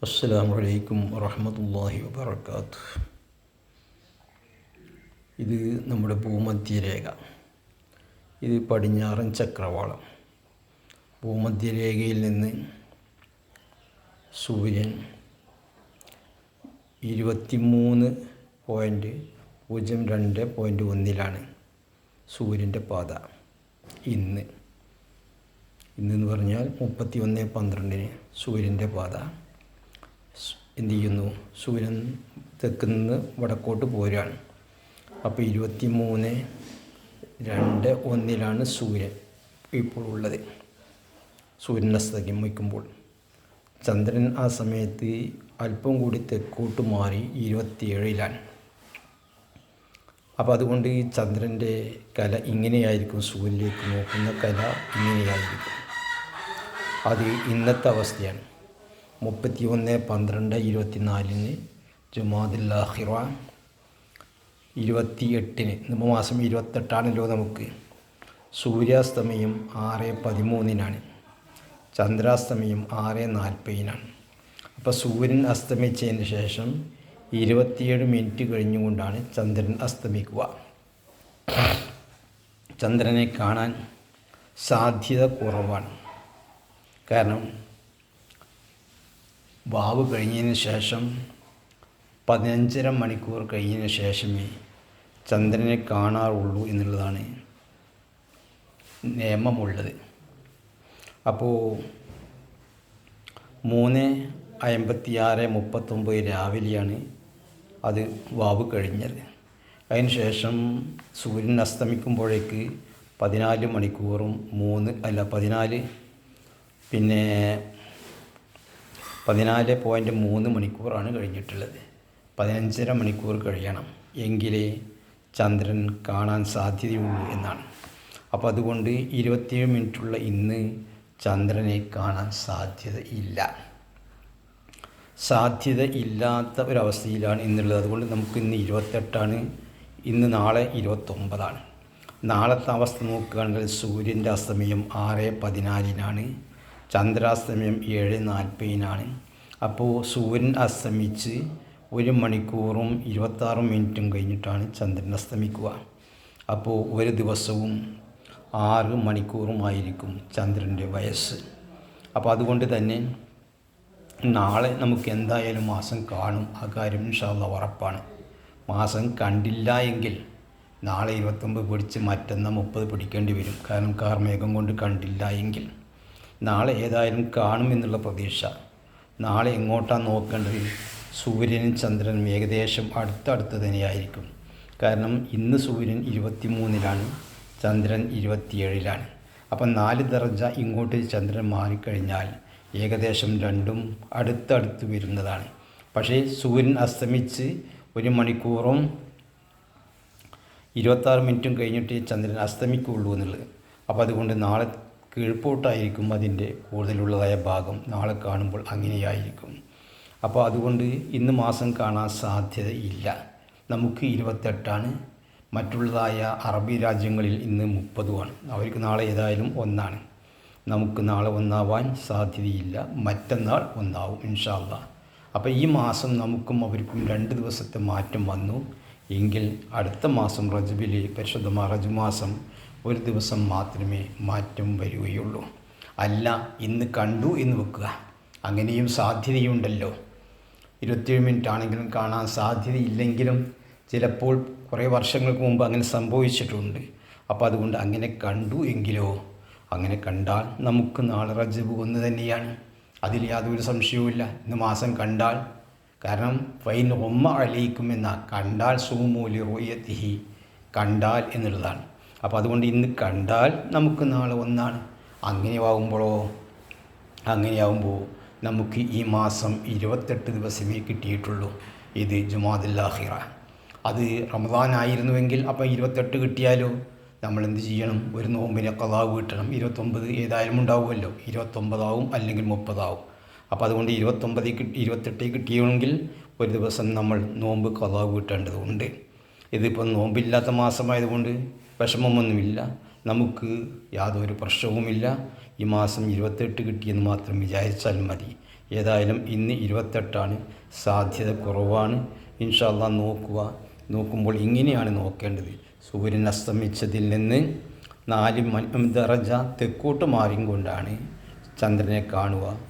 അസ്സലാമു അലൈക്കും വറഹ്മത്തുള്ളാഹി വബറകാതുഹു. ഇത് നമ്മുടെ ഭൂമധ്യരേഖ. ഇത് പടിഞ്ഞാറൻ ചക്രവാളം. ഭൂമധ്യരേഖയിൽ നിന്ന് സൂര്യൻ 23.02.1 സൂര്യൻ്റെ പാത. ഇന്നെന്ന് പറഞ്ഞാൽ 31/12 സൂര്യൻ്റെ പാത എന്ത് ചെയ്യുന്നു? സൂര്യൻ തെക്ക് നിന്ന് വടക്കോട്ട് പോരാണ്. അപ്പോൾ 23.02.1 സൂര്യൻ ഇപ്പോൾ ഉള്ളത്. സൂര്യൻ അസ്തമിക്കുമ്പോൾ ചന്ദ്രൻ ആ സമയത്ത് അല്പം കൂടി തെക്കോട്ട് മാറി 27-ലാണ്. അപ്പോൾ അതുകൊണ്ട് ഈ ചന്ദ്രൻ്റെ കല ഇങ്ങനെയായിരിക്കും. സൂര്യനിലേക്ക് നോക്കുന്ന കല ഇങ്ങനെയായിരിക്കും. അത് ഇന്നത്തെ അവസ്ഥയാണ്. 31/12/24 ജുമാദുൽ ആഖിറ 28 നമ്മൾ മാസം 28ആണല്ലോ. നമുക്ക് സൂര്യാസ്തമയം 6:13 ചന്ദ്രാസ്തമയം 6:40. അപ്പോൾ സൂര്യൻ അസ്തമിച്ചതിന് ശേഷം 27 മിനിറ്റ് കഴിഞ്ഞുകൊണ്ടാണ് ചന്ദ്രൻ അസ്തമിക്കുക. ചന്ദ്രനെ കാണാൻ സാധ്യത കുറവാണ്. കാരണം വാവ് കഴിഞ്ഞതിന് ശേഷം 15.5 മണിക്കൂർ കഴിഞ്ഞതിന് ശേഷമേ ചന്ദ്രനെ കാണാറുള്ളൂ എന്നുള്ളതാണ് നിയമമുള്ളത്. അപ്പോൾ 3:56:39 രാവിലെയാണ് അത് വാവ് കഴിഞ്ഞത്. അതിന് ശേഷം സൂര്യൻ അസ്തമിക്കുമ്പോഴേക്ക് 14 മണിക്കൂറും 14.3 മണിക്കൂറാണ് കഴിഞ്ഞിട്ടുള്ളത്. 15.5 മണിക്കൂർ കഴിയണം എങ്കിലേ ചന്ദ്രൻ കാണാൻ സാധ്യതയുള്ളൂ എന്നാണ്. അപ്പോൾ അതുകൊണ്ട് 27 മിനിറ്റുള്ള ഇന്ന് ചന്ദ്രനെ കാണാൻ സാധ്യതയില്ലാത്ത ഒരവസ്ഥയിലാണ് ഇന്നുള്ളത്. അതുകൊണ്ട് നമുക്ക് ഇന്ന് 28ആണ്. നാളെ 29ആണ്. നാളത്തെ അവസ്ഥ നോക്കുകയാണെങ്കിൽ സൂര്യൻ്റെ അസ്തമയം 6:14 ചന്ദ്രാസ്തമയം 7:40. അപ്പോൾ സൂര്യൻ അസ്തമിച്ച് 1 മണിക്കൂറും 26 മിനിറ്റും കഴിഞ്ഞിട്ടാണ് ചന്ദ്രൻ അസ്തമിക്കുക. അപ്പോൾ ഒരു ദിവസവും 6 മണിക്കൂറുമായിരിക്കും ചന്ദ്രൻ്റെ വയസ്സ്. അപ്പോൾ അതുകൊണ്ട് തന്നെ നാളെ നമുക്ക് എന്തായാലും മാസം കാണും. ആ കാര്യം ഇൻഷാ അല്ലാഹ് ഉറപ്പാണ്. മാസം കണ്ടില്ല എങ്കിൽ നാളെ 29 പിടിച്ച് മറ്റന്നാൾ 30 പിടിക്കേണ്ടി വരും. കാരണം കാർമേഘം കൊണ്ട് കണ്ടില്ല എങ്കിൽ നാളെ ഏതായാലും കാണുമെന്നുള്ള പ്രതീക്ഷ. നാളെ എങ്ങോട്ടാണ് നോക്കേണ്ടത്? സൂര്യനും ചന്ദ്രനും ഏകദേശം അടുത്തടുത്ത് തന്നെയായിരിക്കും. കാരണം ഇന്ന് സൂര്യൻ 23-ലാണ്, ചന്ദ്രൻ 27-ലാണ്. അപ്പം 4 ദർജ ഇങ്ങോട്ട് ചന്ദ്രൻ മാറിക്കഴിഞ്ഞാൽ ഏകദേശം രണ്ടും അടുത്തടുത്ത് വരുന്നതാണ്. പക്ഷേ സൂര്യൻ അസ്തമിച്ച് 1 മണിക്കൂറും 26 മിനിറ്റും കഴിഞ്ഞിട്ട് ചന്ദ്രൻ അസ്തമിക്കുള്ളൂ എന്നുള്ളത്. അപ്പോൾ അതുകൊണ്ട് നാളെ കീഴ്പോട്ടായിരിക്കും അതിൻ്റെ കൂടുതലുള്ളതായ ഭാഗം. നാളെ കാണുമ്പോൾ അങ്ങനെയായിരിക്കും. അപ്പോൾ അതുകൊണ്ട് ഇന്ന് മാസം കാണാൻ സാധ്യതയില്ല. നമുക്ക് 28ആണ്. മറ്റുള്ളതായ അറബി രാജ്യങ്ങളിൽ ഇന്ന് 30ആണ്. അവർക്ക് നാളെ ഏതായാലും 1ആണ്. നമുക്ക് നാളെ 1ആവാൻ സാധ്യതയില്ല. മറ്റന്നാൾ 1ആവും ഇൻഷാ അല്ലാഹ്. അപ്പോൾ ഈ മാസം നമുക്കും അവർക്കും 2 ദിവസത്തെ മാറ്റം വന്നു എങ്കിൽ അടുത്ത മാസം റജബിൽ പരിശുദ്ധമായ റജബ് മാസം 1 ദിവസം മാത്രമേ മാറ്റം വരികയുള്ളൂ. അല്ല ഇന്ന് കണ്ടു എന്ന് വെക്കുക, അങ്ങനെയും സാധ്യതയുണ്ടല്ലോ. 27 മിനിറ്റ് ആണെങ്കിലും കാണാൻ സാധ്യതയില്ലെങ്കിലും ചിലപ്പോൾ കുറേ വർഷങ്ങൾക്ക് മുമ്പ് അങ്ങനെ സംഭവിച്ചിട്ടുണ്ട്. അപ്പോൾ അതുകൊണ്ട് അങ്ങനെ കണ്ടു എങ്കിലോ, അങ്ങനെ കണ്ടാൽ നമുക്ക് നാളെ റജബ് 1 തന്നെയാണ്. അതിൽ യാതൊരു സംശയവുമില്ല. ഇന്ന് മാസം കണ്ടാൽ, കാരണം ഫൈൻ ഉമ്മ അലൈക്കും എന്ന കണ്ടാൽ സൂമൂലി റൂയത്തിഹി കണ്ടാൽ എന്നുള്ളതാണ്. അപ്പോൾ അതുകൊണ്ട് ഇന്ന് കണ്ടാൽ നമുക്ക് നാളെ 1ആണ്. അങ്ങനെയാവുമ്പോൾ നമുക്ക് ഈ മാസം 28 ദിവസമേ കിട്ടിയിട്ടുള്ളൂ. ഇത് ജുമാദുൽ ആഖിറ. അത് റമദാൻ ആയിരുന്നുവെങ്കിൽ അപ്പോൾ 28 കിട്ടിയാലോ നമ്മൾ എന്ത് ചെയ്യണം? ഒരു നോമ്പിനെ ഖളാ വീട്ടണം. 29 ഏതായാലും ഉണ്ടാവുമല്ലോ. 29 ആവും അല്ലെങ്കിൽ 30 ആവും. അപ്പോൾ അതുകൊണ്ട് 28 കിട്ടിയെങ്കിൽ ഒരു ദിവസം നമ്മൾ നോമ്പ് ഖളാ വീട്ടേണ്ടതുണ്ട്. ഇതിപ്പോൾ നോമ്പില്ലാത്ത മാസമായതുകൊണ്ട് വിഷമമൊന്നുമില്ല. നമുക്ക് യാതൊരു പ്രശ്നവുമില്ല. ഈ മാസം 28 കിട്ടിയെന്ന് മാത്രം വിചാരിച്ചാൽ മതി. ഏതായാലും ഇന്ന് 28 സാധ്യത കുറവാണ്. ഇൻഷാ അല്ലാഹ് നോക്കുമ്പോൾ ഇങ്ങനെയാണ് നോക്കേണ്ടത്. സൂര്യൻ അസ്തമിച്ചതിൽ നിന്ന് 4 ദറജ തെക്കോട്ട് മാറിക്കൊണ്ടാണ് ചന്ദ്രനെ കാണുക.